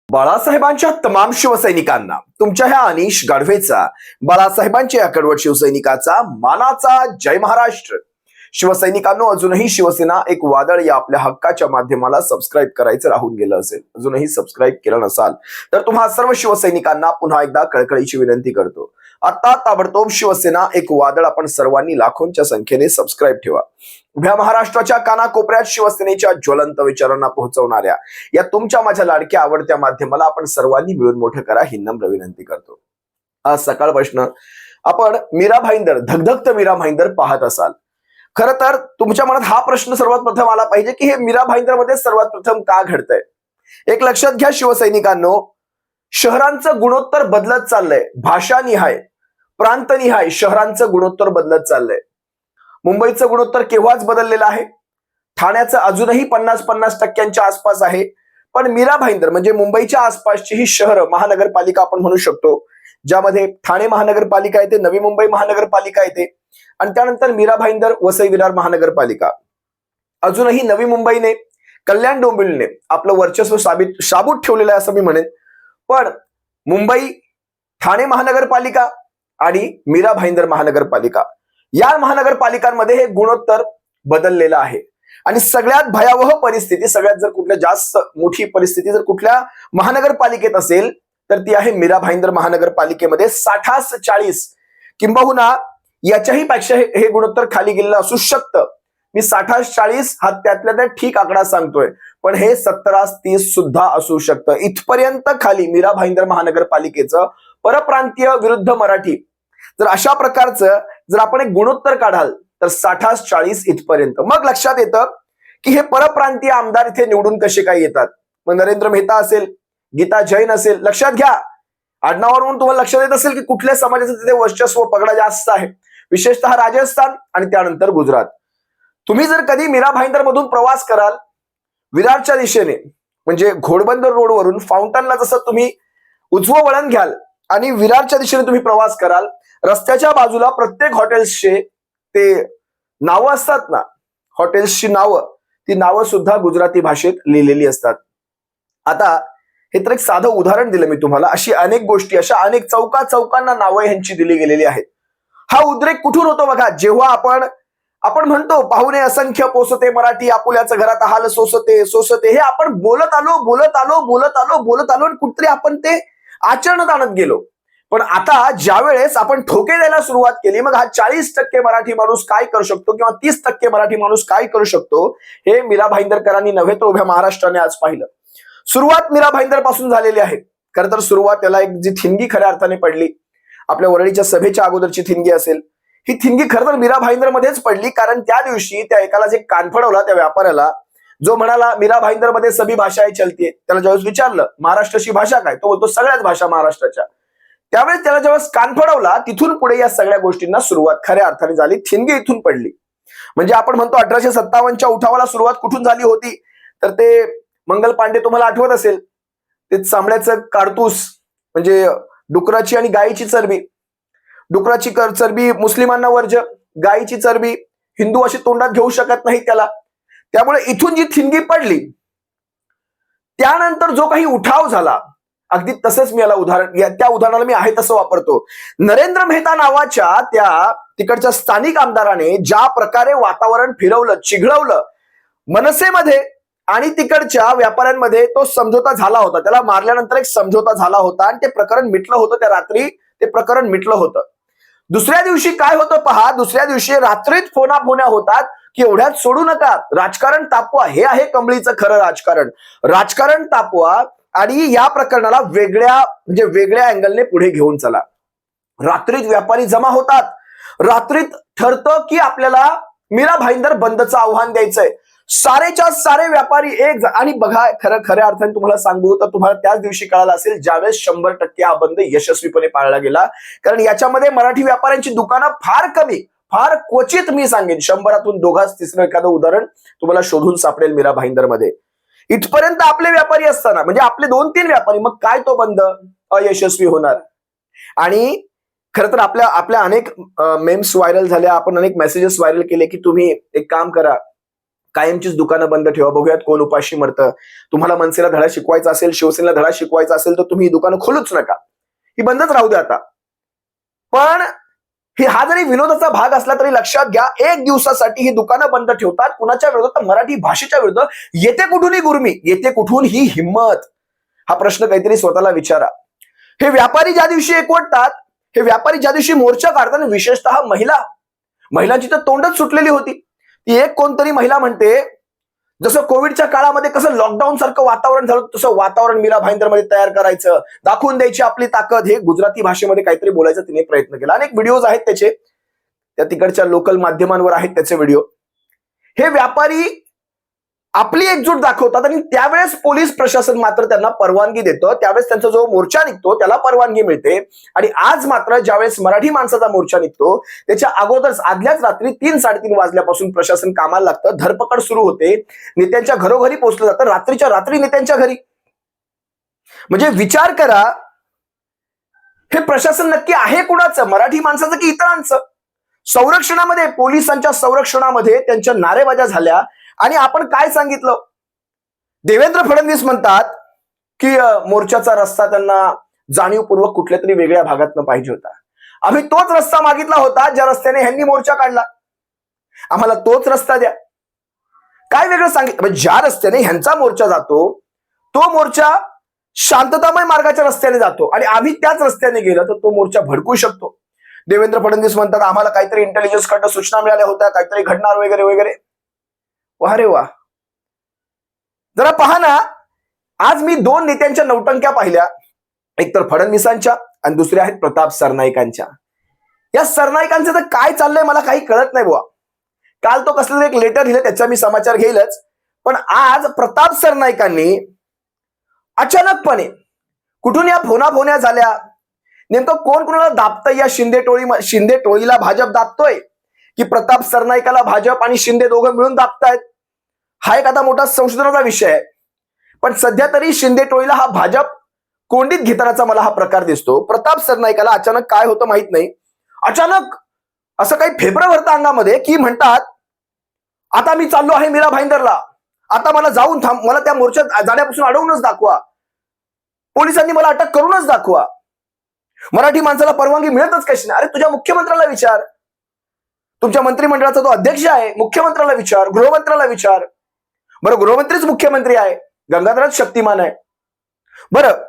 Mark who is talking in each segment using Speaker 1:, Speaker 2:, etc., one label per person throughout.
Speaker 1: बाळासाहेबांच्या तमाम शिवसैनिकांना तुमच्या ह्या अनिश गाढवेचा, बाळासाहेबांच्या या कडवट शिवसैनिकाचा मानाचा जय महाराष्ट्र. शिवसैनिकांनो, अजूनही शिवसेना एक वादळ या आपल्या हक्काच्या माध्यमाला सबस्क्राईब करायचं राहून गेलं असेल, अजूनही सबस्क्राईब केलं नसाल तर तुम्हा सर्व शिवसैनिकांना पुन्हा एकदा कळकळीची विनंती करतो. आता ताबडतोब शिवसेना एक वादळ आपण सर्वांनी लाखोंच्या संख्येने सबस्क्राईब ठेवा. उभ्या महाराष्ट्राच्या कानाकोपऱ्यात शिवसेनेच्या ज्वलंत विचारांना पोहोचवणाऱ्या या तुमच्या माझ्या लाडक्या आवडत्या माध्यमाला आपण सर्वांनी मिळून मोठं करा ही नम्र विनंती करतो. आज सकाळपासून आपण मीरा भाईंदर, धगधगत मीरा भाईंदर पाहत असाल. खरं तर तुमच्या मनात हा प्रश्न सर्वात प्रथम आला पाहिजे की हे मीरा भाईंदर मध्ये सर्वात प्रथम का घडतंय. एक लक्षात घ्या शिवसैनिकांनो, शहरांचं गुणोत्तर बदलत चाललंय. भाषानिहाय, प्रांतनिहाय शहरांचं गुणोत्तर बदलत चाललंय. मुंबईचं गुणोत्तर केव्हाच बदललेलं आहे. ठाण्याचं अजूनही 50-50% आसपास आहे. पण मीरा भाईंदर म्हणजे मुंबईच्या आसपासची ही शहर महानगरपालिका आपण म्हणू शकतो, ज्यामध्ये ठाणे महानगरपालिका येते, नवी मुंबई महानगरपालिका येते आणि त्यानंतर मीरा भाईंदर, वसई विरार महानगरपालिका. अजूनही नवी मुंबईने, कल्याण डोंबिवलीने आपलं वर्चस्व साबूत ठेवलेलं आहे असं मी म्हणेन. पण मुंबई, ठाणे महानगरपालिका आणि मीरा भाईंदर महानगरपालिका या महानगरपालिकांमध्ये हे गुणोत्तर बदललेलं आहे. आणि सगळ्यात भयावह परिस्थिती, सगळ्यात जर कुठल्या जास्त मोठी परिस्थिती जर कुठल्या महानगरपालिकेत असेल तर ती आहे मीरा भाईंदर महानगरपालिकेमध्ये. 60-40 किंबहुना याच्याही पेक्षा हे गुणोत्तर खाली गेलेलं असू शकतं. मी 60-40 हा त्यातल्या त्यात ठीक आकडा सांगतोय, पण हे 17-30 सुद्धा असू शकतं. इथपर्यंत खाली मीरा भाईंदर महानगरपालिकेचं परप्रांतीय विरुद्ध मराठी जर अशा प्रकारचं जर आपण एक गुणोत्तर काढाल तर 60-40 इथपर्यंत. मग लक्षात येतं की हे परप्रांतीय आमदार इथे निवडून कसे काय येतात. मग नरेंद्र मेहता असेल, गीता जैन असेल, लक्षात घ्या आडनावावरून तुम्हाला लक्षात येत असेल की कुठल्या समाजाचं तिथे वर्चस्व पगडा जास्त आहे, विशेषतः राजस्थान आणि त्यानंतर गुजरात. तुम्ही जर कधी मीरा भाईंदर मधून प्रवास कराल विरारच्या दिशेने, म्हणजे घोडबंदर रोडवरून फाउंटनला जसं तुम्ही उजवं वळण घ्याल आणि विरारच्या दिशेने तुम्ही प्रवास कराल, रस्त्याच्या बाजूला प्रत्येक हॉटेल्सचे ते नावं असतात ना, हॉटेल्सची नावं, ती नावं सुद्धा गुजराती भाषेत लिहिलेली असतात. आता हे तर एक साधं उदाहरण दिलं मी तुम्हाला. अशी अनेक गोष्टी, अशा अनेक चौकांना नावं ह्यांची दिली गेलेली आहेत. हा उद्रेक कुठून होतो बघा, जेव्हा आपण म्हणतो पाहुणे असंख्य पोसते मराठी, आपुल्याचं घरात हाल सोसते, हे आपण बोलत आलो आणि कुठतरी आपण ते आचरणात आणत गेलो. पण आता ज्या वेळेस आपण ठोके द्यायला सुरुवात केली, मग हा 40% मराठी माणूस काय करू शकतो किंवा 30% मराठी माणूस काय करू शकतो हे मीरा भाईंदरकरांनी नव्हे तर उभ्या महाराष्ट्राने आज पाहिलं. सुरुवात मीरा भाईंदर पासून झालेली आहे. खरं तर सुरुवात त्याला एक जी थिणगी खऱ्या अर्थाने पडली, आपल्या वरळीच्या सभेच्या अगोदरची थिणगी असेल, ही थिणगी खरं तर मीरा भाईंदर मध्येच पडली. कारण त्या दिवशी त्या एकाला जे कान फडवला, त्या व्यापाऱ्याला जो म्हणाला मीरा भाईंदर मध्ये सभी भाषाएं चलती, त्याला ज्यावेळेस विचारलं महाराष्ट्राची भाषा काय, तो बोलतो सगळ्याच भाषा महाराष्ट्राच्या. त्यावेळेस त्याला ज्यावेळेस कान फडवला, तिथून पुढे या सगळ्या गोष्टींना सुरुवात खऱ्या अर्थाने झाली. थिणगी इथून पडली. म्हणजे आपण म्हणतो 1857च्या उठावाला सुरुवात कुठून झाली होती, तर ते मंगल पांडे तुम्हाला आठवत असेल, ते चांबड्याचं कारतूस म्हणजे डुकराची आणि गायीची चरबी, डुकराची चरबी मुस्लिमांना वर्ज, गायीची चरबी हिंदू अशी तोंडात घेऊ शकत नाही त्याला. त्यामुळे इथून जी थिणगी पडली, त्यानंतर जो काही उठाव झाला, अगदी तसंच मी याला त्या उदाहरणाला मी आहे तसं वापरतो. नरेंद्र मेहता नावाच्या त्या तिकडच्या स्थानिक आमदाराने ज्या प्रकारे वातावरण फिरवलं, चिघळवलं मनसेमध्ये आणि तिकडच्या व्यापाऱ्यांमध्ये, तो समझोता झाला होता. त्याला मारल्यानंतर एक समझोता झाला होता आणि ते प्रकरण मिटलं होतं. त्या रात्री ते प्रकरण मिटलं होतं. दुसऱ्या दिवशी काय होतं पहा, दुसऱ्या दिवशी रात्रीत फोनाफोन्या होतात की एवढ्यात सोडू नका, राजकारण तापवा. हे आहे कंबळीचं खरं राजकारण. राजकारण तापवा आणि या प्रकरणाला वेगळ्या अँगलने पुढे घेऊन चला. रात्रीत व्यापारी जमा होतात. रात्रीत ठरतं की आपल्याला मीरा भाईंदर बंदचं आव्हान द्यायचंय. सारेच्या सारे व्यापारी एक, आणि बघा खऱ्या अर्थाने तुम्हाला सांगू तर तुम्हाला त्याच दिवशी कळालं असेल ज्यावेळेस 100% हा बंद यशस्वीपणे पाळला गेला. कारण याच्यामध्ये मराठी व्यापाऱ्यांची दुकानं फार कमी, फार क्वचित, मी सांगेन 100तून 2-3 एखादं उदाहरण तुम्हाला शोधून सापडेल मीरा भाईंदर मध्ये. इथपर्यंत आपले व्यापारी असताना, म्हणजे आपले 2-3 व्यापारी, मग काय तो बंद अयशस्वी होणार. आणि खरं तर आपल्या अनेक मेम्स व्हायरल झाल्या, आपण अनेक मेसेजेस व्हायरल केले की तुम्ही एक काम करा, कायमचीच दुकानं बंद ठेवा, बघूयात कोण उपाशी मरतं. तुम्हाला मनसेला धडा शिकवायचा असेल, शिवसेनेला धडा शिकवायचा असेल तर तुम्ही ही दुकानं खोलूच नका, ही बंदच राहू द्या आता. पण हा जरी विनोदाचा भाग असला तरी लक्षात घ्या, एक दिवसासाठी ही दुकानं बंद ठेवतात. कुणाच्या विरोधात? मराठी भाषेच्या विरुद्ध. येते कुठून ही गुरमी, येते कुठून ही हिंमत? हा प्रश्न काहीतरी स्वतःला विचारा. हे व्यापारी ज्या दिवशी एकवटतात, हे व्यापारी ज्या दिवशी मोर्चा काढतात, विशेषतः महिलांची तर तोंडच सुटलेली होती. ती एक कोणतरी महिला म्हणते, जसं कोविडच्या काळामध्ये कसं लॉकडाऊन सारखं वातावरण झालं तसं वातावरण मीरा भाईंदरमध्ये तयार करायचं, दाखवून द्यायची आपली ताकद. हे गुजराती भाषेमध्ये काहीतरी बोलायचा तिने प्रयत्न केला. अनेक व्हिडिओज आहेत त्याचे, त्या तिकडच्या लोकल माध्यमांवर आहेत त्याचे व्हिडिओ. हे व्यापारी आपली एकजूट दाखवतात आणि त्यावेळेस पोलीस प्रशासन मात्र त्यांना परवानगी देतं. त्यावेळेस त्यांचा जो मोर्चा निघतो त्याला परवानगी मिळते. आणि आज मात्र ज्यावेळेस मराठी माणसाचा मोर्चा निघतो त्याच्या अगोदर आदल्याच रात्री 3-3:30 वाजल्यापासून प्रशासन कामाला लागतं, धरपकड सुरू होते, नेत्यांच्या घरोघरी पोहोचलं जातं, रात्रीच्या रात्री नेत्यांच्या घरी. म्हणजे विचार करा, हे प्रशासन नक्की आहे कुणाचं, मराठी माणसाचं की इतरांचं? संरक्षणामध्ये, पोलिसांच्या संरक्षणामध्ये त्यांच्या नारेबाजा झाल्या. आणि आपण काय सांगितलं? देवेंद्र फडणवीस म्हणतात की मोर्चाचा रस्ता त्यांना जाणीवपूर्वक कुठल्या तरी वेगळ्या भागातनं पाहिजे होता. आम्ही तोच रस्ता मागितला होता ज्या रस्त्याने ह्यांनी मोर्चा काढला, आम्हाला तोच रस्ता द्या. काय वेगळं सांगितलं? म्हणजे ज्या रस्त्याने ह्यांचा मोर्चा जातो तो मोर्चा शांततामय मार्गाच्या रस्त्याने जातो आणि आम्ही त्याच रस्त्याने गेलो तर तो मोर्चा भडकू शकतो. देवेंद्र फडणवीस म्हणतात आम्हाला काहीतरी इंटेलिजन्स कडनं सूचना मिळाल्या होत्या, काहीतरी घडणार वगैरे वगैरे. वा रे वा. जरा पहा ना, आज मी 2 नेत्यांच्या नौटंक्या पाहिल्या, एक तर फडणवीसांच्या आणि दुसऱ्या आहेत प्रताप सरनाईकांच्या. या सरनाईकांचं तर काय चाललंय मला काही कळत नाही बुवा. काल तो कसलं एक लेटर लिहिलं त्याचा मी समाचार घेईलच, पण आज प्रताप सरनाईकांनी अचानकपणे कुठून या फोना झाल्या, नेमकं कोण कोणाला दाबतंय? या शिंदे टोळीला भाजप दाबतोय की प्रताप सरनाईकाला भाजप आणि शिंदे दोघं मिळून दाबतायत? हा एक आता मोठा संशोधनाचा विषय आहे. पण सध्या तरी शिंदे टोळीला हा भाजप कोंडीत घेतानाचा मला हा प्रकार दिसतो. प्रताप सरनाईकाला अचानक काय होतं माहित नाही, अचानक असं काही फेबरं भरतं अंगामध्ये की म्हणतात आता मी चाललो आहे मीरा भाईंदरला, आता मला जाऊन मला त्या मोर्चात जाण्यापासून अडवूनच दाखवा, पोलिसांनी मला अटक करूनच दाखवा, मराठी माणसाला परवानगी मिळतच कशी नाही? अरे तुझ्या मुख्यमंत्र्याला विचार, तुमच्या मंत्रिमंडळाचा तो अध्यक्ष आहे, मुख्यमंत्र्याला विचार, गृहमंत्र्याला विचार. बरं, गृहमंत्रीच मुख्यमंत्री आहे, गंगाधरच शक्तिमान आहे. बरं,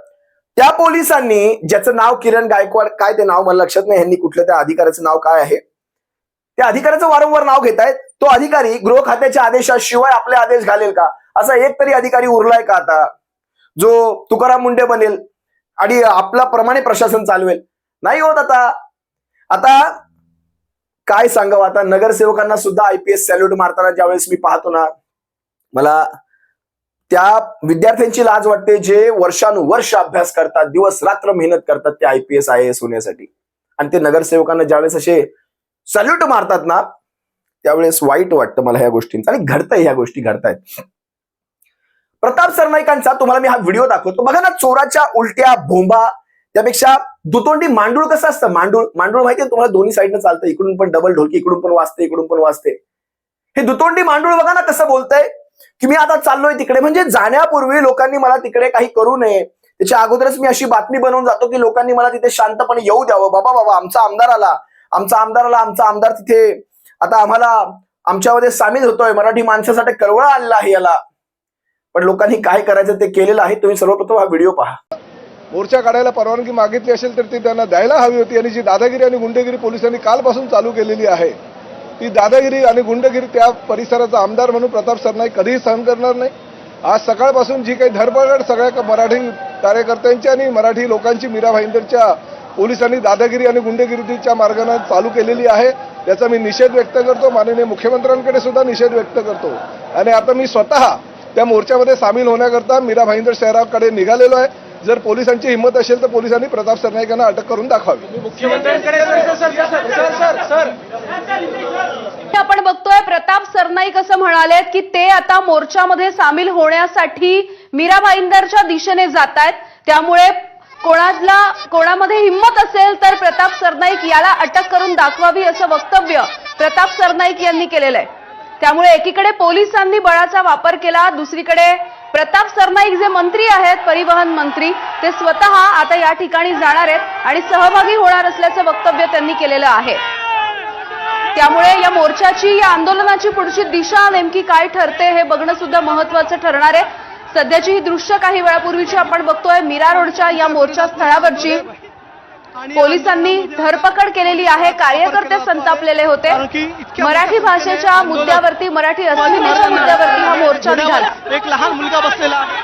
Speaker 1: त्या पोलिसांनी ज्याचं नाव किरण गायकवाड, काय ते नाव मला लक्षात नाही, ह्यांनी कुठल्या त्या अधिकाऱ्याचं नाव काय आहे, त्या अधिकाऱ्याचं वारंवार नाव घेत आहेत. तो अधिकारी गृह खात्याच्या आदेशाशिवाय आपले आदेश घालेल का? असा एक तरी अधिकारी उरलाय का आता जो तुकाराम मुंडे बनेल आणि आपला प्रमाणे प्रशासन चालवेल? नाही होत आता काय सांगावं. आता नगरसेवकांना सुद्धा IPS सॅल्यूट मारताना ज्यावेळेस मी पाहतो ना, मला त्या विद्यार्थ्यांची लाज वाटते जे वर्षानुवर्ष अभ्यास करतात, दिवस रात्र मेहनत करतात ते IPS IAS होण्यासाठी, आणि ते नगरसेवकांना ज्यावेळेस असे सॅल्यूट मारतात ना त्यावेळेस वाईट वाटतं मला ह्या गोष्टींचं. आणि घडतंय, ह्या गोष्टी घडतायत. प्रताप सरनाईकांचा तुम्हाला मी हा व्हिडिओ दाखवतो. बघा ना, चोराच्या उलट्या बोंबा, त्यापेक्षा दुतोंडी मांडूळ कसं असतं, मांडूळ माहितीये तुम्हाला, दोन्ही साईडनं चालतं, इकडून पण डबल ढोलकी, इकडून पण वाजते, इकडून पण वाजते. हे दुतोंडी मांडूळ बघा ना कसं बोलतंय की मी आता चाललोय तिकडे. म्हणजे जाण्यापूर्वी लोकांनी मला तिकडे काही करू नये, त्याच्या अगोदरच मी अशी बातमी बनवून जातो की लोकांनी मला तिथे शांतपणे येऊ द्यावं. बाबा आमचा आमदार तिथे आता आम्हाला आमच्यामध्ये सामील होतोय, मराठी माणसासाठी कळवळा आलेला आहे याला. पण लोकांनी काय करायचं ते केलेलं आहे. तुम्ही सर्वप्रथम हा व्हिडिओ पहा.
Speaker 2: मोर्चा काढायला परवानगी मागितली असेल तर ती त्यांना द्यायला हवी होती. आणि जी दादागिरी आणि गुंडगिरी पोलिसांनी कालपासून चालू केलेली आहे, ती दादागिरी आणि गुंडगिरी त्या परिसराचा आमदार म्हणून प्रताप सरनाईक कधीही सहन करणार नाही. आज सकाळपासून जी काही धरपकड सगळ्या मराठी कार्यकर्त्यांची आणि मराठी लोकांची मीरा भाईंदरच्या पोलिसांनी दादागिरी आणि गुंडगिरीच्या मार्गाने चालू केलेली आहे, त्याचा मी निषेध व्यक्त करतो. माननीय मुख्यमंत्र्यांकडे सुद्धा निषेध व्यक्त करतो. आणि आता मी स्वतः त्या मोर्चामध्ये सामील होण्याकरता मीरा भाईंदर शहराकडे निघालेलो आहे. जर पोलिसांची हिंमत असेल तर पोलिसांनी प्रताप सरनाईकांना अटक करून दाखवावी.
Speaker 3: आपण बघतोय प्रताप सरनाईक असं म्हणाले की ते आता मोर्चामध्ये सामील होण्यासाठी मीरा भाईंदरच्या दिशेने जात आहेत, त्यामुळे कोणामध्ये हिंमत असेल तर प्रताप सरनाईक याला अटक करून दाखवावी असं वक्तव्य प्रताप सरनाईक यांनी केलेलं आहे. त्यामुळे एकीकडे पोलिसांनी बळाचा वापर केला, दुसरीकडे प्रताप सरनाईक जे मंत्री आहेत, परिवहन मंत्री, ते स्वतः आता या ठिकाणी जाणार आहेत आणि सहभागी होणार असल्याचं वक्तव्य त्यांनी केलेलं आहे. त्यामुळे या मोर्चाची, या आंदोलनाची पुढची दिशा नेमकी काय ठरते हे बघणं सुद्धा महत्वाचं ठरणार आहे. सध्याची ही दृश्य काही वेळापूर्वीची आपण बघतोय. मीरा रोडच्या या मोर्चा स्थळावरची पोलिसांनी धरपकड केलेली आहे. कार्यकर्ते संतापलेले होते. मराठी भाषेच्या मुद्द्यावरती, मराठी अस्मितेच्या मुद्द्यावरती हा मोर्चा निघाला.
Speaker 4: एक लहान मुलगा बसलेला आहे.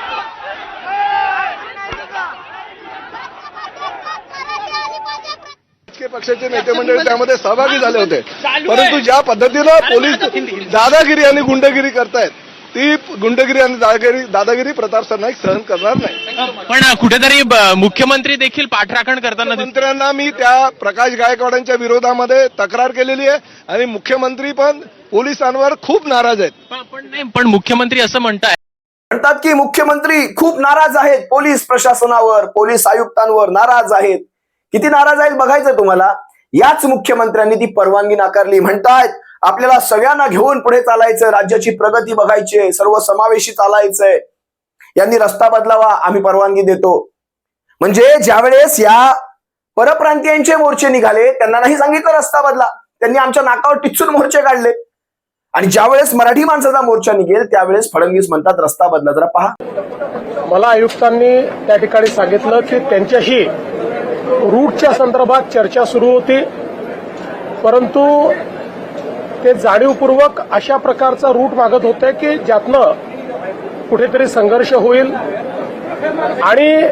Speaker 2: राजकीय पक्षाचे नेते मंडळी त्यामध्ये सहभागी झाले होते. परंतु ज्या पद्धतीनं पोलीस दादागिरी आणि गुंडगिरी करतायत, ती गुंडगिरी आणि दादागिरी प्रताप सरनाईक सहन करणार नाही.
Speaker 4: पण कुठेतरी मुख्यमंत्री देखील पाठराखण करताना
Speaker 2: मंत्र्यांना मी त्या प्रकाश गायकवाडांच्या विरोधामध्ये तक्रार केलेली आहे आणि मुख्यमंत्री पण पोलिसांवर खूप नाराज आहेत.
Speaker 4: पण मुख्यमंत्री असं
Speaker 1: म्हणतात की मुख्यमंत्री खूप नाराज आहेत, पोलीस प्रशासनावर, पोलीस आयुक्तांवर नाराज आहेत. किती नाराज आहेत बघायचं तुम्हाला. याच मुख्यमंत्र्यांनी ती परवानगी नाकारली. म्हणतायत आपल्याला सगळ्यांना घेऊन पुढे चालायचं, राज्याची प्रगती बघायची, सर्व समावेशी चालायचंय, यांनी रस्ता बदलावा, आम्ही परवानगी देतो. म्हणजे ज्यावेळेस या परप्रांतीयांचे मोर्चे निघाले, त्यांना नाही सांगितलं रस्ता बदला, त्यांनी आमच्या नाकावर टिचून मोर्चे काढले. आणि ज्यावेळेस मराठी माणसाचा मोर्चा निघेल त्यावेळेस फडणवीस म्हणतात रस्ता बदला. जरा पहा,
Speaker 5: मला आयुक्तांनी त्या ठिकाणी सांगितलं की त्यांच्याशी रूटच्या संदर्भात चर्चा सुरू होती, परंतु ते जाणीवपूर्वक अशा प्रकारचा रूट मागत होते की ज्यातनं कुठेतरी संघर्ष होईल. आणि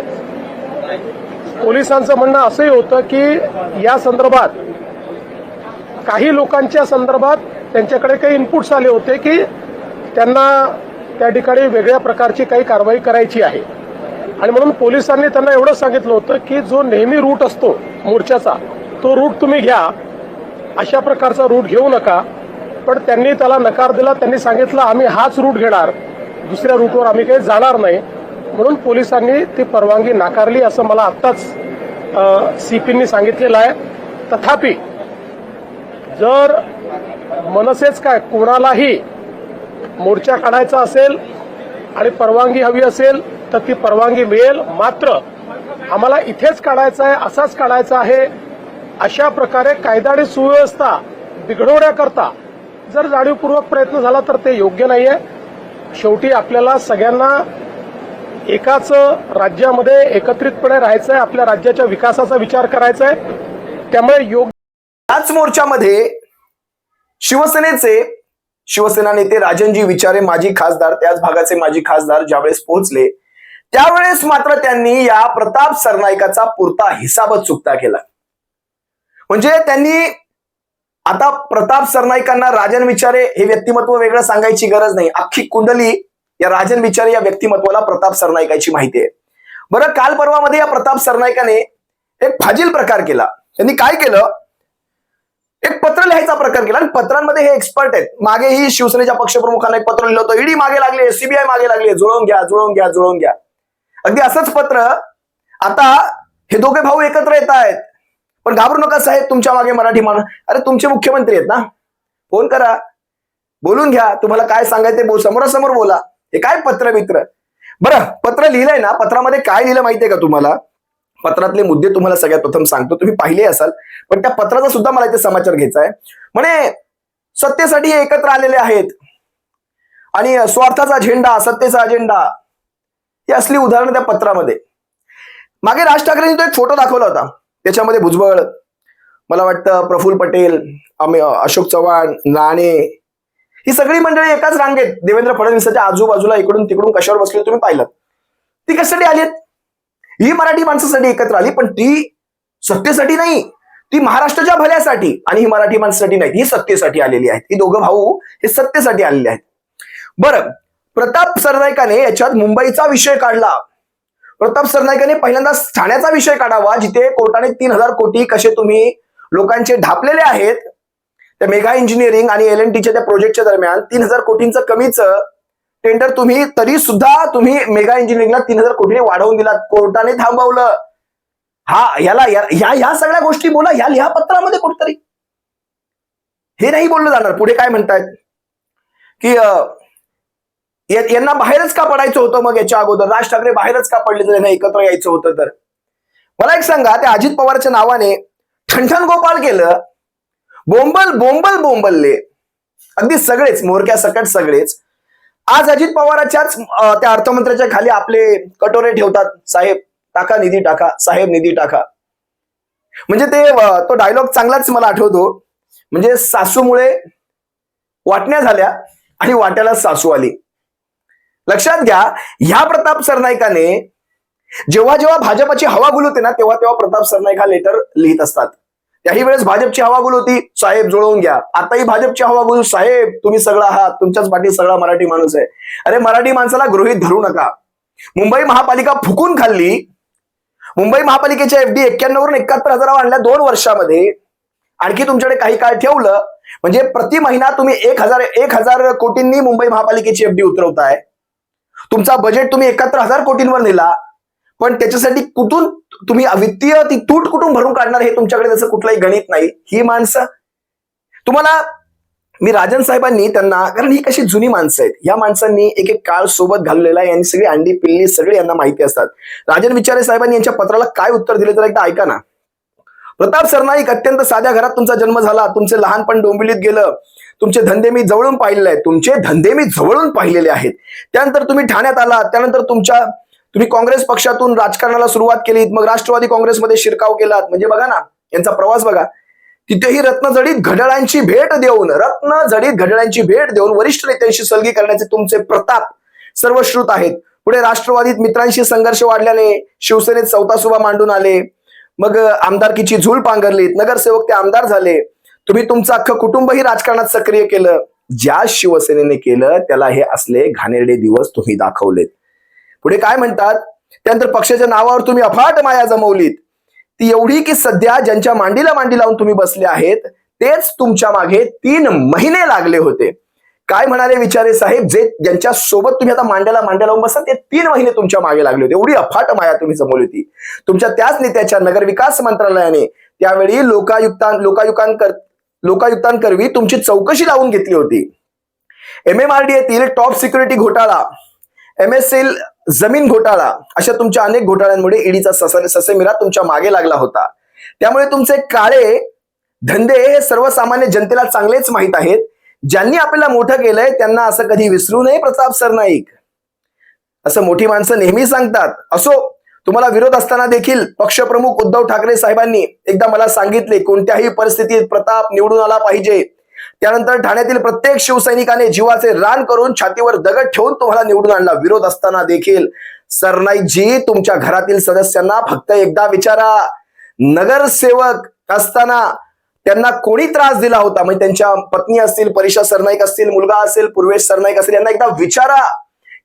Speaker 5: पोलिसांचं म्हणणं असंही होतं की या संदर्भात काही लोकांच्या संदर्भात त्यांच्याकडे काही इनपुट्स आले होते की त्यांना त्या ठिकाणी वेगळ्या प्रकारची काही कारवाई करायची आहे. आणि म्हणून पोलिसांनी त्यांना एवढं सांगितलं होतं की जो नेहमी रूट असतो मोर्चाचा, तो रूट तुम्ही घ्या, अशा प्रकारचा रूट घेऊ नका. पण त्यांनी त्याला नकार दिला. त्यांनी सांगितलं आम्ही हाच रूट घेणार, दुसऱ्या रूटवर आम्ही काही जाणार नाही. म्हणून पोलिसांनी ती परवानगी नाकारली असं मला आत्ताच सीपींनी सांगितलेलं आहे. तथापि जर मनसेच काय कोणालाही मोर्चा काढायचा असेल आणि परवानगी हवी असेल तर ती परवानगी मिळेल. मात्र आम्हाला इथेच काढायचा आहे, असाच काढायचा आहे, अशा प्रकारे कायदा आणि सुव्यवस्था बिघडवण्याकरता जर जाणीवपूर्वक प्रयत्न झाला तर ते योग्य नाहीये. शेवटी आपल्याला सगळ्यांना एकाच राज्यामध्ये एकत्रितपणे राहायचं आहे, आपल्या राज्याच्या विकासाचा विचार करायचा आहे. त्यामुळे योग्य
Speaker 1: याच मोर्चामध्ये शिवसेना नेते राजनजी विचारे, माजी खासदार, त्याच भागाचे माजी खासदार ज्यावेळेस पोहोचले त्यावेळेस मात्र त्यांनी या प्रताप सरनाईकाचा पुरता हिसाबच चुकता केला. म्हणजे त्यांनी आता प्रताप सरनाईकांना राजन विचारे हे व्यक्तिमत्व वेगळं सांगायची गरज नाही. अख्खी कुंडली या राजन विचारे या व्यक्तिमत्वाला प्रताप सरनाईकाची माहिती आहे. बरं, काल परवामध्ये या प्रताप सरनाईकाने एक फाजील प्रकार केला. त्यांनी काय केलं, एक पत्र लिहायचा प्रकार केला. आणि पत्रांमध्ये हे एक्सपर्ट आहेत. मागेही शिवसेनेच्या पक्षप्रमुखांना एक पत्र लिहिलं होतं, ईडी मागे लागले, सीबीआय मागे लागले, जुळवून घ्या जुळवून घ्या जुळवून घ्या. अगदी असंच पत्र आता हे दोघे भाऊ एकत्र येत आहेत. पण घाबरू नका साहेब, तुमच्या मागे मराठी माणूस. अरे तुमचे मुख्यमंत्री आहेत ना, फोन करा, बोलून घ्या, तुम्हाला काय सांगायचं बोल, समोरासमोर बोला. हे काय पत्र मित्र. बरं, पत्र लिहिलंय ना, पत्रामध्ये काय लिहिलं माहितीये का तुम्हाला? पत्रातले मुद्दे तुम्हाला सगळ्यात प्रथम सांगतो, तुम्ही पाहिले असाल, पण त्या पत्राचा सुद्धा मला इथे समाचार घ्यायचा आहे. म्हणे सत्तेसाठी हे एकत्र आलेले आहेत आणि स्वार्थाचा झेंडा, सत्तेचा अजेंडा, ही असली उदाहरणं त्या पत्रामध्ये. मागे राज ठाकरेंनी तो एक फोटो दाखवला होता, त्याच्यामध्ये भुजबळ, मला वाटतं प्रफुल्ल पटेल, अशोक चव्हाण, नाणे, ही सगळी मंडळी एकाच रांगेत देवेंद्र फडणवीसांच्या आजूबाजूला इकडून तिकडून कशावर बसली तुम्ही पाहिलं. ती कशासाठी आलीत? ही मराठी माणसासाठी एकत्र आली, पण ती सत्तेसाठी नाही, ती महाराष्ट्राच्या भल्यासाठी. आणि ही मराठी माणसासाठी नाही, ही सत्तेसाठी आलेली आहेत. ही दोघं भाऊ हे सत्तेसाठी आलेले आहेत. बरं, प्रताप सरनाईकाने याच्यात मुंबईचा विषय काढला. प्रताप सरनाईकाने पहिल्यांदा ठाण्याचा विषय काढावा, जिथे कोर्टाने 3,000 कोटी कसे तुम्ही लोकांचे ढापलेले आहेत. त्या मेगा इंजिनिअरिंग आणि LNTच्या त्या प्रोजेक्टच्या दरम्यान 3,000 कोटींचं कमीच टेंडर तुम्ही, तरी सुद्धा तुम्ही मेगा इंजिनिअरिंगला 3,000 कोटीने वाढवून दिला, कोर्टाने थांबवलं. ह्या सगळ्या गोष्टी बोला, ह्या पत्रामध्ये कुठतरी. हे नाही बोललं जाणार. पुढे काय म्हणतायत, की यांना बाहेरच का पडायचं होतं? मग याच्या अगोदर राज ठाकरे बाहेरच का पडले? तर यांना एकत्र यायचं होतं तर. मला एक सांगा, त्या अजित पवारच्या नावाने ठणठण गोपाळ केलं, बोंबलले अगदी सगळेच, मोरक्या सकट सगळेच. आज अजित पवाराच्याच त्या अर्थमंत्र्याच्या खाली आपले कटोरे ठेवतात, साहेब टाका निधी टाका, साहेब निधी टाका. म्हणजे तो डायलॉग चांगलाच मला आठवतो. म्हणजे सासूमुळे वाटण्या झाल्या आणि वाट्याला सासू आली. लक्षात घ्या, ह्या प्रताप सरनाईकाने जेव्हा जेव्हा भाजपची हवागुल होते ना, तेव्हा तेव्हा प्रताप सरनाईक हा लेटर लिहित असतात. त्याही वेळेस भाजपची हवागुल होती, साहेब जुळवून घ्या. आताही भाजपची हवागुल, साहेब तुम्ही सगळं आहात, तुमच्याच पाठी सगळा मराठी माणूस आहे. अरे मराठी माणसाला गृहीत धरू नका. मुंबई महापालिका फुकून खाल्ली. मुंबई महापालिकेच्या एफडी 91 वरून 71,000 आणल्या 2 वर्षामध्ये. आणखी तुमच्याकडे काही काळ ठेवलं म्हणजे प्रति महिना तुम्ही 1,000 कोटींनी मुंबई महापालिकेची एफडी उतरवताय. तुमचा बजेट तुम्ही 71,000 कोटींवर नेला, पण त्याच्यासाठी कुठून तुम्ही वित्तीय ती तूट कुठून भरून काढणार हे तुमच्याकडे त्याचं कुठलंही गणित नाही. ही माणसं तुम्हाला मी राजन साहेबांनी त्यांना, कारण ही कशी जुनी माणसं आहेत, या माणसांनी एक एक काळ सोबत घाललेला आहे, यांनी सगळी अंडी पिल्ली सगळे यांना माहिती असतात. राजन विचारे साहेबांनी यांच्या पत्राला काय उत्तर दिले तर एकदा ऐका ना. प्रताप सरनाईक, अत्यंत साध्या घरात तुमचा जन्म झाला, तुमचे लहानपण डोंबिवलीत गेलं, तुमचे धंदे मी जवळून पाहिलेले आहेत, त्यानंतर तुम्ही ठाण्यात आलात, त्यानंतर तुम्ही काँग्रेस पक्षातून राजकारणाला सुरुवात केलीत, मग राष्ट्रवादी काँग्रेसमध्ये शिरकाव केलात. म्हणजे बघा ना यांचा प्रवास बघा. तिथेही रत्नजडीत घड्याळांची भेट देऊन वरिष्ठ नेत्यांशी सलगी करण्याचे तुमचे प्रताप सर्वश्रुत आहेत. पुढे राष्ट्रवादीत मित्रांशी संघर्ष वाढल्याने शिवसेनेत चौथा मांडून आले, मग आमदारकीची झूल पांघरलीत, नगरसेवक ते आमदार झाले. तुम्ही तुमचं अख्खं कुटुंबही राजकारणात सक्रिय केलं. ज्या शिवसेनेने केलं त्याला हे असले घाणेरडे दिवस तुम्ही दाखवलेत. पुढे काय म्हणतात, त्यानंतर पक्षाच्या नावावर तुम्ही अफाट माया जमवलीत, ती एवढी की सध्या ज्यांच्या मांडीला मांडी लावून तुम्ही बसले आहेत तेच तुमच्या मागे 3 महिने लागले होते. काय म्हणाले विचारे साहेब, ज्यांच्या सोबत तुम्ही आता मांड्याला मांड्या लावून बसता ते 3 महिने तुमच्या मागे लागले होते. एवढी अफाट माया तुम्ही जमवली होती. तुमच्या त्याच नेत्याच्या नगरविकास मंत्रालयाने त्यावेळी लोकायुक्तांकरवी तुमची चौकशी लावून घेतली होती. MMRDA टॉप सिक्युरिटी घोटाळा, MSL जमीन घोटाळा, अशा तुमच्या अनेक घोटाळ्यांमुळे ईडीचा ससेमिरा तुमच्या मागे लागला होता. त्यामुळे तुमचे काळे धंदे हे सर्वसामान्य जनतेला चांगलेच माहित आहेत. ज्यांनी आपल्याला मोठं केलंय त्यांना असं कधी विसरू नये प्रताप सरनाईक, असं मोठी माणसं नेहमी सांगतात. असो, तुम्हाला विरोध असताना देखील पक्षप्रमुख उद्धव ठाकरे साहेबांनी एकदा मला सांगितले, कोणत्याही परिस्थितीत प्रताप निवडून आला पाहिजे. त्यानंतर ठाण्यातील प्रत्येक शिवसैनिकाने जीवाचे रान करून छातीवर दगड ठेवून तुम्हाला निवडून आणला. विरोध असताना देखील सरनाईकजी, तुमच्या घरातील सदस्यांना फक्त एकदा विचारा, नगरसेवक असताना त्यांना कोणी त्रास दिला होता? म्हणजे त्यांच्या पत्नी असतील, परीक्षा सरनाईक असतील, मुलगा असेल, पूर्वेश सरनाईक असेल, यांना एकदा विचारा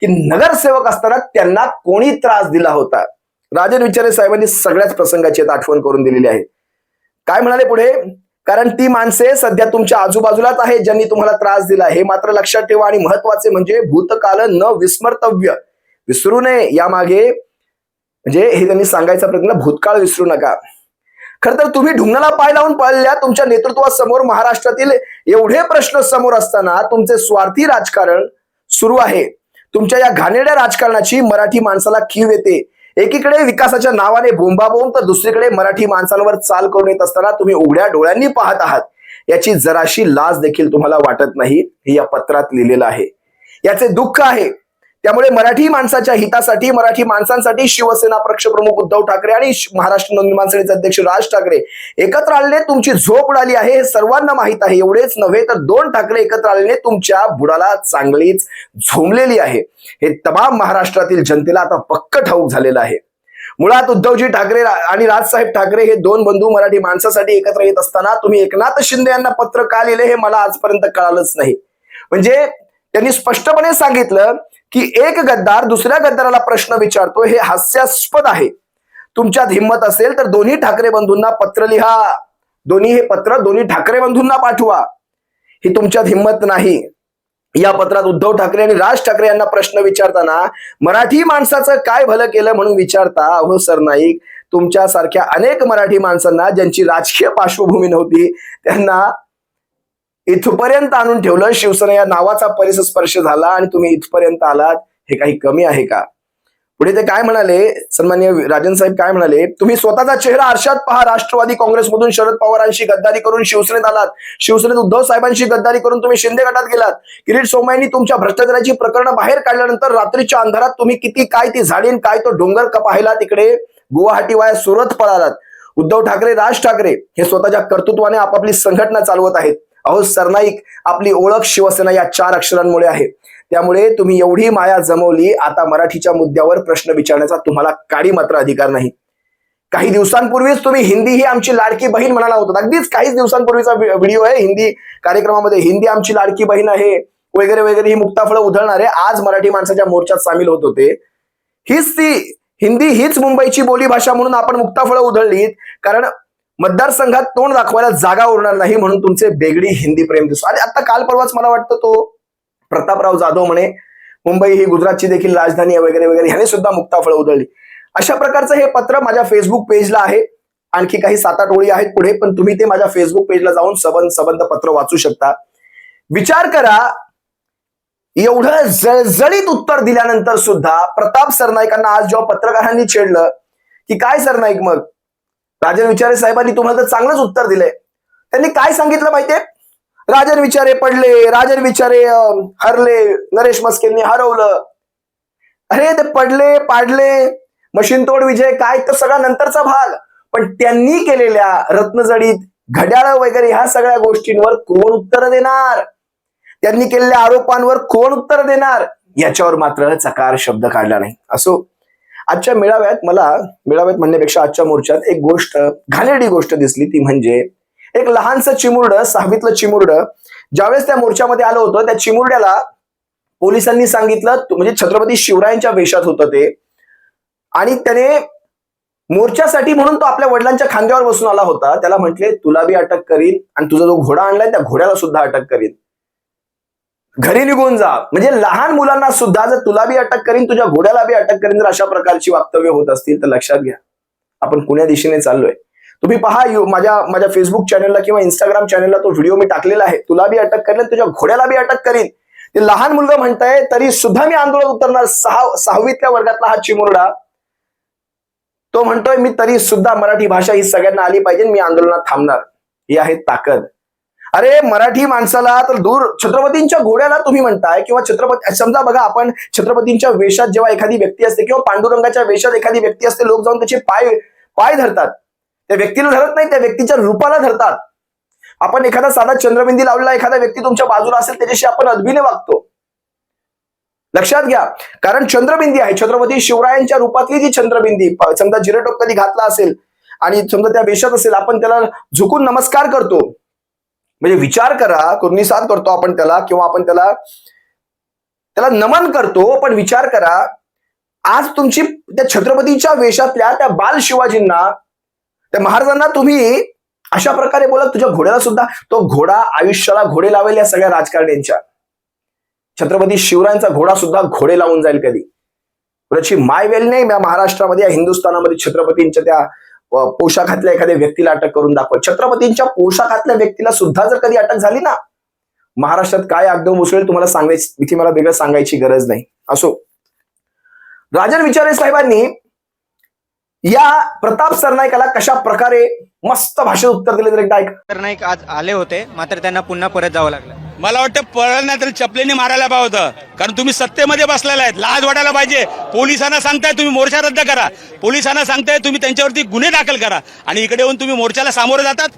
Speaker 1: की नगरसेवक असताना त्यांना कोणी त्रास दिला होता. राजन विचारे साहेबांनी सगळ्याच प्रसंगाची आठवण करून दिलेली आहे. काय म्हणाले पुढे, कारण ती माणसे सध्या तुमच्या आजूबाजूलाच आहेत ज्यांनी तुम्हाला त्रास दिला. हे मात्र लक्षात ठेवा आणि महत्वाचे म्हणजे भूतकाल न विस्मर्तव्य, विसरू नये. यामागे म्हणजे हे त्यांनी सांगायचा प्रयत्न, भूतकाळ विसरू नका. खर तर तुम्ही ढुंगणाला पाय लावून पळल्या. तुमच्या नेतृत्वासमोर महाराष्ट्रातील एवढे प्रश्न समोर असताना तुमचे स्वार्थी राजकारण सुरू आहे. तुमच्या या घाणेरड्या राजकारणाची मराठी माणसाला कीव येते. एकीकडे विकासाच्या नावाने बोंबाबोंब, तर दुसरीकडे मराठी माणसांवर चाल करून येत असताना तुम्ही उघड्या डोळ्यांनी पाहत आहात. याची जराशी लाज देखील तुम्हाला वाटत नाही, हे या पत्रात लिहिलेलं आहे. याचे दुःख आहे. त्यामुळे मराठी माणसाच्या हितासाठी, मराठी माणसांसाठी शिवसेना पक्षप्रमुख उद्धव ठाकरे आणि महाराष्ट्र नवनिर्माण सेनेचे अध्यक्ष राज ठाकरे एकत्र आलेले तुमची झोप उडाली आहे, हे सर्वांना माहित आहे. एवढेच नव्हे तर 2 ठाकरे एकत्र आलेले तुमच्या बुडाला चांगलीच झोंबलेली आहे. हे तमाम महाराष्ट्रातील जनतेला आता पक्क ठाऊक झालेलं आहे. मुळात उद्धवजी ठाकरे आणि राजसाहेब ठाकरे हे 2 बंधू मराठी माणसासाठी एकत्र येत असताना तुम्ही एकनाथ शिंदे यांना पत्र का लिहिले हे मला आजपर्यंत कळालंच नाही. म्हणजे त्यांनी स्पष्टपणे सांगितलं की एक गद्दार दुसऱ्या गद्दाराला प्रश्न विचारतो, हे हास्यास्पद आहे. तुमच्यात हिंमत असेल तर दोन्ही ठाकरे बंधूंना पत्र लिहा, दोन्ही ठाकरे बंधूंना पाठवा. ही तुमच्यात हिंमत नाही. या पत्रात उद्धव ठाकरे आणि राज ठाकरे यांना प्रश्न विचारताना मराठी माणसाचं काय भलं केलं म्हणून विचारता. अहो सरनाईक, तुमच्यासारख्या अनेक मराठी माणसांना ज्यांची राजकीय पार्श्वभूमी नव्हती त्यांना इथपर्यंत आणून ठेवलं, शिवसेना या नावाचा परिस्पर्श झाला आणि तुम्ही इथपर्यंत आलात, हे काही कमी आहे का? पुढे ते काय म्हणाले, सन्माननीय राजन साहेब काय म्हणाले, तुम्ही स्वतःचा चेहरा आरशात पहा. राष्ट्रवादी काँग्रेसमधून शरद पवारांशी गद्दारी करून शिवसेनेत आलात. शिवसेनेत उद्धव साहेबांशी गद्दारी करून तुम्ही शिंदे गटात गेलात. किरीट सोमय्यांनी तुमच्या भ्रष्टाचाराची प्रकरणं बाहेर काढल्यानंतर रात्रीच्या अंधारात तुम्ही किती काय ती झाडीन काय तो डोंगर पाहिला, तिकडे गुवाहाटी वाया सुरत पळालात. उद्धव ठाकरे, राज ठाकरे हे स्वतःच्या कर्तृत्वाने आपापली संघटना चालवत आहेत. अहो सरनाईक, आपली ओळख शिवसेना या 4 अक्षरांमुळे आहे. त्यामुळे तुम्ही एवढी माया जमवली, आता मराठीच्या मुद्द्यावर प्रश्न विचारण्याचा तुम्हाला काडी मात्र अधिकार नाही. काही दिवसांपूर्वीच तुम्ही हिंदी ही आमची लाडकी बहीण म्हणाला होता. अगदीच काहीच दिवसांपूर्वीचा व्हिडिओ आहे हिंदी कार्यक्रमामध्ये, हिंदी आमची लाडकी बहीण आहे वगैरे वगैरे ही मुक्ताफळं उधळणारे आज मराठी माणसाच्या मोर्चात सामील होत होते. हीच ती हिंदी, हीच मुंबईची बोलीभाषा म्हणून आपण मुक्ताफळं उधळलीत, कारण मतदारसंघात तोंड दाखवायला जागा उरणार नाही म्हणून तुमचे बेगडी हिंदी प्रेम दिसतो. आणि आता काल परवाच मला वाटतं तो प्रतापराव जाधव म्हणे मुंबई ही गुजरातची देखील राजधानी आहे वगैरे वगैरे, ह्याने सुद्धा मुक्ताफळं उधळली. अशा प्रकारचं हे पत्र माझ्या फेसबुक पेजला आहे. आणखी काही 7-8 ओळी आहेत पुढे, पण तुम्ही ते माझ्या फेसबुक पेजला जाऊन सबंध पत्र वाचू शकता. विचार करा, एवढं जळजळीत उत्तर दिल्यानंतर सुद्धा प्रताप सरनाईकांना आज जेव्हा पत्रकारांनी छेडलं की काय सरनाईक, मग राजन विचारे साहेबांनी तुम्हाला तर चांगलंच उत्तर दिलंय. त्यांनी काय सांगितलं माहितीये, राजन विचारे पडले, राजन विचारे हरले, नरेश मस्केंनी हरवलं. अरे ते पडले पाडले, मशीन तोड विजय काय तर सगळा नंतरचा भाग, पण त्यांनी केलेल्या रत्नजडीत घड्याळ वगैरे ह्या सगळ्या गोष्टींवर कोण उत्तर देणार? त्यांनी केलेल्या आरोपांवर कोण उत्तर देणार? याच्यावर मात्र चकार शब्द काढला नाही. असो, आजच्या मेळाव्यात म्हणण्यापेक्षा आजच्या मोर्चात एक गोष्ट, घाणेरडी गोष्ट दिसली. ती म्हणजे एक लहानसं चिमुरडं, 6वीतलं चिमुरडं ज्यावेळेस त्या मोर्चामध्ये आलं होतं, त्या चिमुरड्याला पोलिसांनी सांगितलं, म्हणजे छत्रपती शिवरायांच्या वेशात होतं ते, आणि त्याने मोर्चासाठी म्हणून तो आपल्या वडिलांच्या खांद्यावर बसून आला होता. त्याला म्हटले तुला बी अटक करीन आणि तुझा जो घोडा आणलाय त्या घोड्याला सुद्धा अटक करीन, घरी निघून जा. म्हणजे लहान मुलांना सुद्धा जर तुला बी अटक करीन, तुझ्या घोड्याला बी अटक करीन, जर अशा प्रकारची वक्तव्य होत असतील तर लक्षात घ्या आपण कुण्या दिशेने चाललोय. तुम्ही पहा, माझ्या फेसबुक चॅनलला किंवा इंस्टाग्राम चॅनलला तो व्हिडिओ मी टाकलेला आहे. तुला बी अटक करेन, तुझ्या घोड्याला बी अटक करीन. ते लहान मुलगा म्हणताय तरी सुद्धा मी आंदोलन उतरणार. 6वीतल्या वर्गातला हा चिमुरडा तो म्हणतोय मी तरी सुद्धा मराठी भाषा ही सगळ्यांना आली पाहिजे, मी आंदोलनात थांबणार. ही आहे ताकद. अरे मराठी माणसाला तर दूर, छत्रपतींच्या घोड्याला तुम्ही म्हणताय, किंवा छत्रपती, समजा बघा, आपण छत्रपतींच्या वेशात जेव्हा एखादी व्यक्ती असते किंवा पांडुरंगाच्या वेशात एखादी व्यक्ती असते, लोक जाऊन त्याचे पाय धरतात. त्या व्यक्तीला धरत नाही, त्या व्यक्तीच्या रूपाला धरतात. आपण एखादा साधा चंद्रबिंदी लावलेला एखादा व्यक्ती तुमच्या बाजूला असेल, त्याच्याशी आपण अदबीने वागतो. लक्षात घ्या, कारण चंद्रबिंदी आहे, छत्रपती शिवरायांच्या रूपातली जी चंद्रबिंदी, समजा जिरेटोप कधी घातला असेल आणि समजा त्या वेशात असेल, आपण त्याला झुकून नमस्कार करतो. म्हणजे विचार करा, कुर्निसाद करतो आपण त्याला, किंवा आपण त्याला नमन करतो. पण विचार करा, आज तुमची त्या छत्रपतीच्या वेशातल्या त्या बाल शिवाजींना, त्या महाराजांना तुम्ही अशा प्रकारे बोला. तुझ्या घोड्याला सुद्धा, तो घोडा आयुष्याला घोडे लावेल या सगळ्या राजकारण्यांच्या. छत्रपती शिवरायांचा घोडा सुद्धा घोडे लावून जाईल कधी. त्याची मायवेल नाही महाराष्ट्रामध्ये, या हिंदुस्थानामध्ये छत्रपतींच्या त्या पोशाखातल्या एखाद्या व्यक्तीला अटक करून दाखवा. छत्रपतींच्या पोशाखातल्या व्यक्तीला सुद्धा जर कधी अटक झाली ना, महाराष्ट्रात काय आगडोम उसळेल तुम्हाला सांगायची, इथे मला वेगळं सांगायची गरज नाही. असो, राजन विचारे साहेबांनी या प्रताप सरनाईकाला कशा प्रकारे मस्त भाषेत उत्तर दिले तर एकदा ऐका.
Speaker 6: सरनाईक आज आले होते, मात्र त्यांना पुन्हा परत जावं लागलं.
Speaker 7: मला वाटतं पळलं नाही तर चपलेने मारायला पाहिजे होतं, कारण तुम्ही सत्तेमध्ये बसलेला आहेत. लाज वाटायला पाहिजे. पोलिसांना सांगताय तुम्ही मोर्चा रद्द करा, पोलिसांना सांगताय तुम्ही त्यांच्यावरती गुन्हे दाखल करा, आणि इकडे येऊन तुम्ही मोर्चाला सामोरे जातात.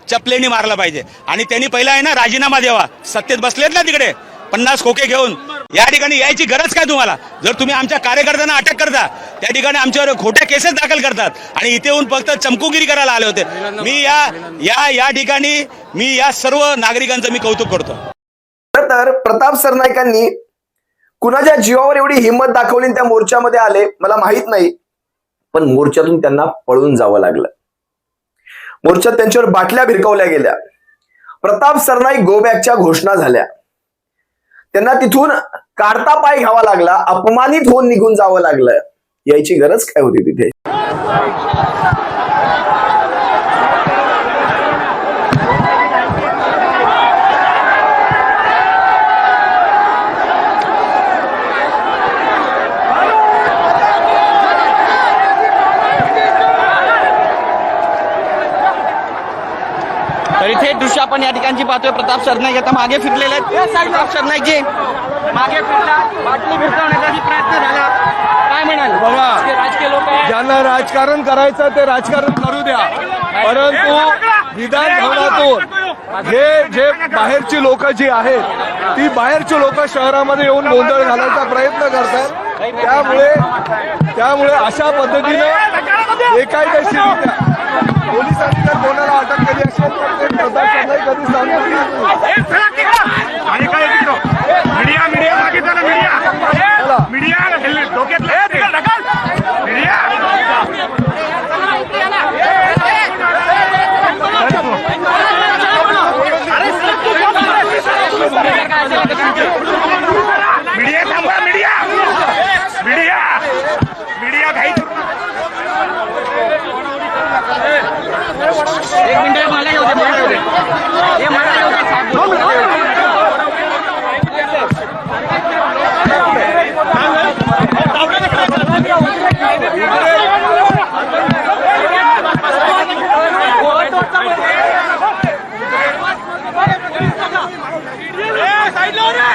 Speaker 7: चपलेने मारला पाहिजे. आणि त्यांनी पहिला आहे ना राजीनामा द्यावा. सत्तेत बसलेत ना तिकडे 50 खोके घेऊन, या ठिकाणी यायची गरज काय तुम्हाला? जर तुम्ही आमच्या कार्यकर्त्यांना अटक करता, त्या ठिकाणी आमच्यावर खोट्या केसेस दाखल करतात, आणि इथे येऊन फक्त चमकुगिरी करायला आले होते. मी या ठिकाणी मी या सर्व नागरिकांचं मी कौतुक करतो.
Speaker 1: तर प्रताप सरनाईकांनी कुणाच्या जीवावर एवढी हिंमत दाखवली त्या मोर्चामध्ये आले मला माहित नाही, पण मोर्चातून त्यांना पळून जावं लागलं. मोर्चात त्यांच्यावर बाटल्या भिरकवल्या गेल्या. प्रताप सरनाईक गो बॅकच्या घोषणा झाल्या. त्यांना तिथून काढता पाय घ्यावा लागला, अपमानित होऊन निघून जावं लागलं. यायची गरज काय होती तिथे?
Speaker 6: थेट दृश्य आपण या ठिकाणची पाहतोय. प्रताप सरनाईक आता मागे फिरलेले आहेत. प्रताप सरनाईकजी मागे फिरला, बाटली भिरकावण्याचा प्रयत्न झाला, काय म्हणाल?
Speaker 2: बघा,
Speaker 6: राजकीय लोक
Speaker 2: ज्यांना राजकारण करायचं ते राजकारण करू द्या, परंतु विधान भवनातून हे जे बाहेरची लोक जी आहेत ती बाहेरची लोक शहरामध्ये येऊन गोंधळ घालायचा प्रयत्न करतात. त्यामुळे अशा पद्धतीनं बेकायदेशीररित्या पोलिसांनी जर कोणाला अटक केली असेल तर ते प्रताप सरनाईक कधी सांगू
Speaker 6: एक मिनिट मला येऊ दे, मला येऊ दे. हे मला येऊ दे, साहेब.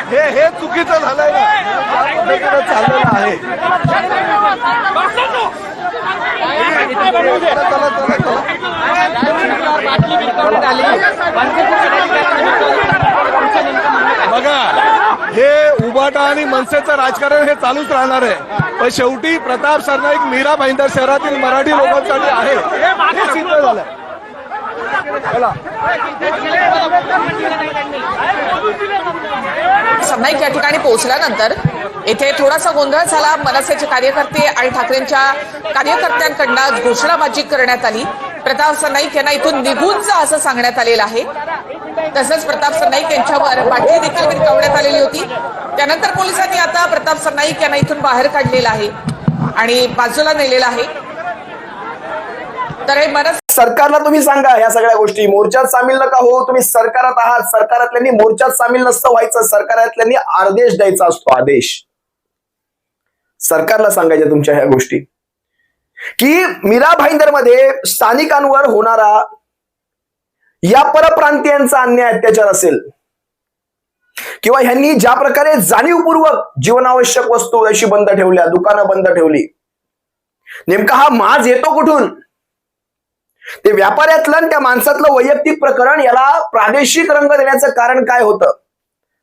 Speaker 2: हे चुकीचं झालंय ना, पद्धतीनं चाललेलं आहे. बघा, हे उबाटा आणि मनसेचं राजकारण हे चालूच राहणार आहे, पण शेवटी प्रताप सरनाईक मीरा भाईंदर शहरातील मराठी लोकांसाठी आहे हे सिद्ध झालंय.
Speaker 8: सरनाईक या ठिकाणी पोहोचल्यानंतर येथे थोडासा गोंधळ झाला. मनसेचे कार्यकर्ते आणि ठाकरेंच्या कार्यकर्त्यांकडनं घोषणाबाजी करण्यात आली. प्रताप सरनाईक यांना इथून निघून जा असं सांगण्यात आलेलं आहे. तसंच प्रताप सरनाईक यांच्यावर बाटली देखील भिरकावण्यात आलेली होती. त्यानंतर पोलिसांनी आता प्रताप सरनाईक यांना इथून बाहेर काढलेलं आहे आणि बाजूला नेलेलं आहे. तर हे मनसे
Speaker 1: सरकारला तुम्ही सांगा या सगळ्या गोष्टी, मोर्चात सामील नका हो. तुम्ही सरकारात आहात, सरकारातल्यांनी मोर्चात सामील नसतं व्हायचं, सरकारातल्यांनी आदेश द्यायचा असतो, आदेश. सरकारला सांगायच्या तुमच्या ह्या गोष्टी की मीरा भाईंदर मध्ये स्थानिकांवर होणारा या परप्रांतीयांचा अन्याय अत्याचार असेल किंवा ह्यांनी ज्या प्रकारे जाणीवपूर्वक जीवनावश्यक वस्तू अशी बंद ठेवल्या, दुकानं बंद ठेवली, नेमका हा माज येतो कुठून? ते व्यापाऱ्यातलं आणि त्या माणसातलं वैयक्तिक प्रकरण याला प्रादेशिक रंग देण्याचं कारण काय होतं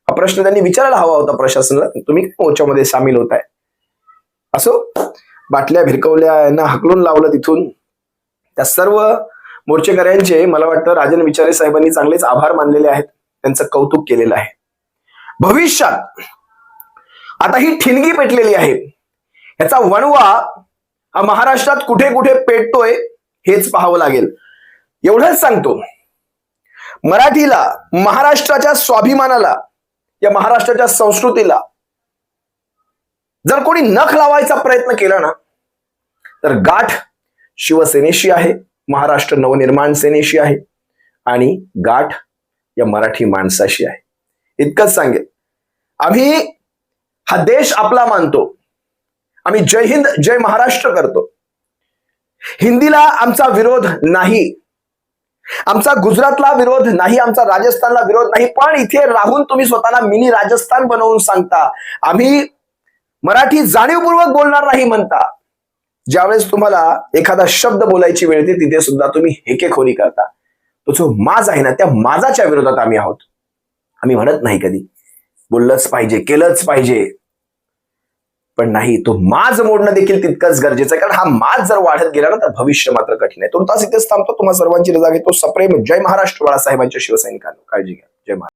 Speaker 1: हा प्रश्न त्यांनी विचारायला हवा होता प्रशासनाला. तुम्ही मोर्चामध्ये सामील होताय असो, बाटल्या भिरकवल्या, यांना हकलून लावलं तिथून. त्या सर्व मोर्चेकऱ्यांचे मला वाटतं राजन विचारे साहेबांनी चांगलेच आभार मानलेले आहेत, त्यांचं कौतुक केलेलं आहे. भविष्यात आता ही ठिणगी पेटलेली आहे, याचा वणवा हा महाराष्ट्रात कुठे कुठे पेटतोय हेच पाहावं लागेल. एवढंच सांगतो, मराठीला, महाराष्ट्राच्या स्वाभिमानाला, या महाराष्ट्राच्या संस्कृतीला जर कोणी नख लावायचा प्रयत्न केला ना तर गाठ शिवसेनेशी आहे, महाराष्ट्र नवनिर्माण सेनेशी आहे आणि गाठ या मराठी माणसाशी आहे. इतकंच सांगेल. आम्ही हा देश आपला मानतो, आम्ही जय हिंद जय महाराष्ट्र करतो. हिंदीला आमचा विरोध नाही, आमचा गुजरातला विरोध नाही, आमचा राजस्थानला विरोध नाही, पण इथे राहून तुम्ही स्वतःला मिनी राजस्थान बनवून सांगता आम्ही मराठी जाणीवपूर्वक बोलणार नाही म्हणता. ज्यावेळेस तुम्हाला एखादा शब्द बोलायची वेळ येते तिथे सुद्धा तुम्ही हेकेखोरी करता. तो जो माज आहे ना, त्या माजाच्या विरोधात आम्ही आहोत. आम्ही म्हणत नाही कधी बोललंच पाहिजे, केलंच पाहिजे, पण नाही, तो माज मोडणं देखील तितकंच गरजेचं आहे. कारण हा माज जर वाढत गेला ना तर भविष्य मात्र कठीण आहे. तुर्तास इथेच थांबतो. तुम्हाला सर्वांची रजा घेतो. सप्रेम जय महाराष्ट्र. बाळासाहेबांच्या शिवसैनिकांनो काळजी घ्या. जय महाराष्ट्र.